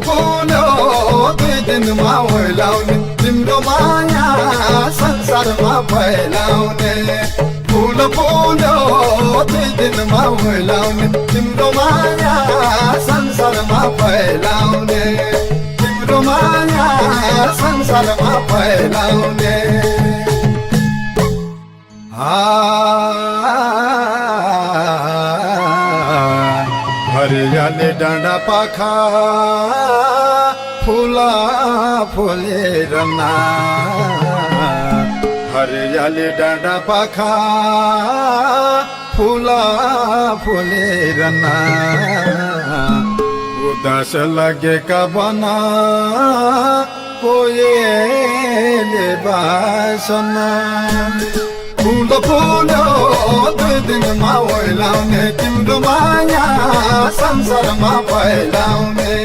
फुलो दुई दिनमा ओइलाउने तिम्रो माया संसारमा फैलाउने फुलो दुई दिनमा ओइलाउने तिम्रो माया संसारमा फैलाउने तिम्रो माया संसारमा फैलाउने हरियाली डाँडा पाखा फुला फुलेर ना हरियाली डाँडा पाखा फुला फुलेर ना उदास लागेका बना कोयले बासना फुलो दुई दिनमा ओइलाउने तिम्रो माया संसारमा फैलाउने